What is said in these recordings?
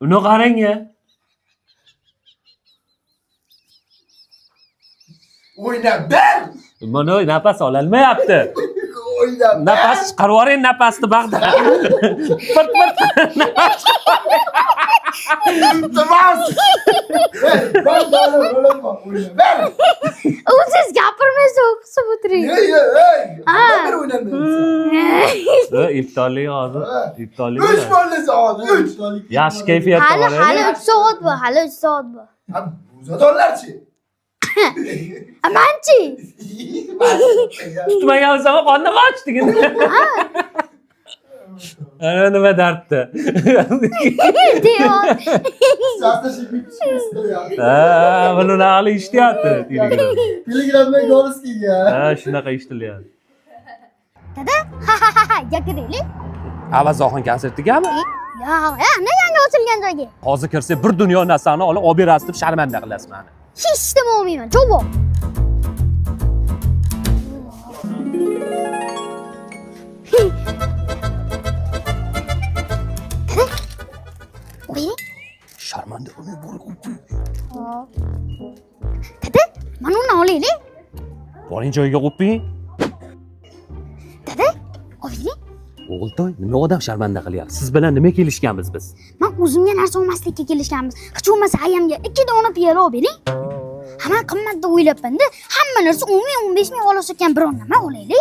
Uni qarang-ya. O'ynab ber. Mana nafas ololmayapti. O'ynab ber. Nafas chiqarib yuboring, nafasni bag'da. Pırt. Iltimos. Ben daha o'ynab o'ynab ber. Siz gapirmaysiz, o'qisib o'tiring. Ey. Ben oynamıyorum. İptallik hozir. İptallik. 3 bollasi hozir. 3. Yaxshi kayfiyatda Hali boraylik. 3 soat bu, hali 3 soat bu. Buzadorlarchi? Manchi. Tutmagan bo'lsam qonni ochding. Ana nima dardda. Diyor. Ha, buni naqli ishlayapti Telegram. Telegramdan Gorskiga. Ha, shunaqa ishlayapti. Dada, gapirayli. Avazoxon konsertigami? Ya, ne yangi ochilgan joyga? Hozir kirsa bir dunyo narsani olib berasiz deb sharmanda qilasiz meni. Hech nima olmayman. Javob. Oy. Sharmanda uni bo'lib. Dada, mana uni olayli. Boring joyiga qo'ying. Dada, olayli. O'g'iltoy, nima odam sharmanda qilyapsiz? Siz bilan nima kelishganmiz biz? Men o'zimga narsa olmaslikka kelishganmiz. Hech bo'lmasa ayamga 2 dona piyola olib bering. Hamma qimmat deb o'ylabman-da. Hamma narsa 10 ming, 15 ming olishgan biron nima olayli.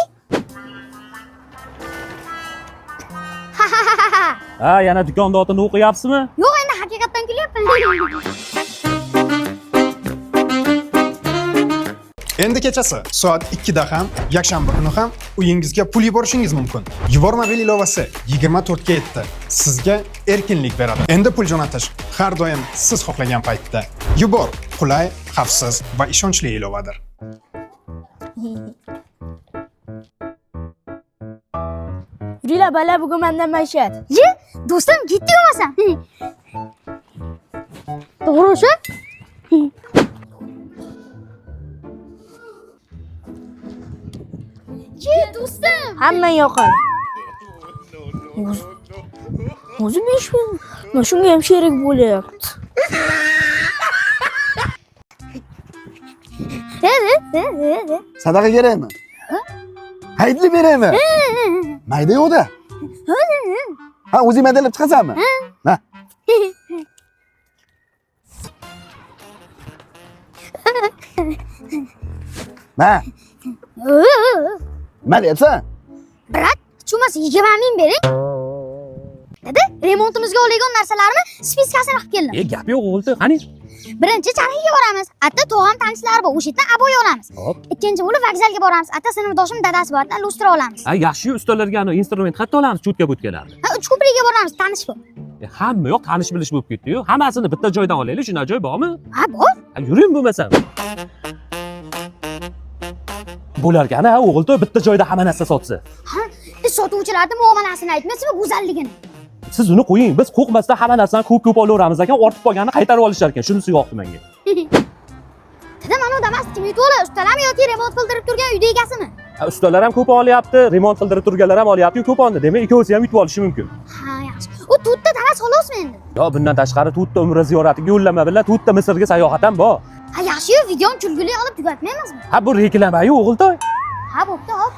Ha, yana do'konda otini o'qiyapsizmi? Yo'q, endi haqiqatdan kelyapman. Endi kechasi soat 2 da ham, yakshanba kuni ham uyingizga pul yuborishingiz mumkin. Yubor mobil ilovasi 24 ga yetdi. Sizga erkinlik beradi. Endi pul jo'natish har doim siz xohlagan paytda. Yubor qulay, xavfsiz va ishonchli ilovadir. Yuringlar bala, bugun mendan maishat. Ye, do'stim, ketdi yo'masan. To'g'ri shu? Ye, do'stim. Hammang yoqadi. O'zi 5 ming. Mana shunga ham sherik bo'lyapti. Sadaqa kerakmi? Hayitli beraymi? Mayda yo'qda. Ha, o'zing maydalab chiqasanmi? Ha. Ma. Nima deyapsan? Brat, cho'masi 20 ming bering. Dada, remontimizga oladigan narsalarni spiskasini qilib keldim. Gap yo'q o'g'iltoy, qani? Birinchi charxga boramiz. Atta tog'am tanishlari bor. O'sha yerdan aboy olamiz. Hop. Ikkinchi bo'lib vokzalga boramiz. Atta sinfdoshim dadasi bor. Lustra olamiz. Ha, yaxshi ustalarga ana instrument xatto olamiz, cho'tka-bo'tkalarni. Ha, Uchko'prikka boramiz, tanish bu. Hamma yo'q, tanish bilish bo'lib ketdi-yu. Hammasini bitta joydan olaylik, shunaqa joy bormi? Ha, bor. Ha, yuring bo'lmasa. Bo'larkan, ha, o'g'iltoy bitta joyda hamma narsa sotsa. Ha, sotuvchilarning muomalasini aytmaysizmi, go'zalligini? Siz uni qo'ying, biz qo'rqmasdan hamma narsani ko'p olaveramiz ekan, ortib qolganini qaytarib olishar ekan. Shunisi yoqdi menga. Dada, mana u damas kim yutib oladi? Ustalarmi yoki remont qildirib turgan uyda egasimi? Ha, ustalar ham ko'p olyapti, remont qildirib turganlar ham olyapti, ko'p oldi. Demak, ikkovsi ham yutib olishi mumkin. Ha, yaxshi. U to'rtta damas xolosmi endi? Yo, bundan tashqari to'rtta umra ziyoratiga yo'llanma bilan to'rtta Misrga sayohat ham bor. Ha, yaxshi-yu, videoni kulgili olib tugatmaymizmi? Ha, bu reklama-yu, o'g'iltoy. Ha, bo'pti, hop.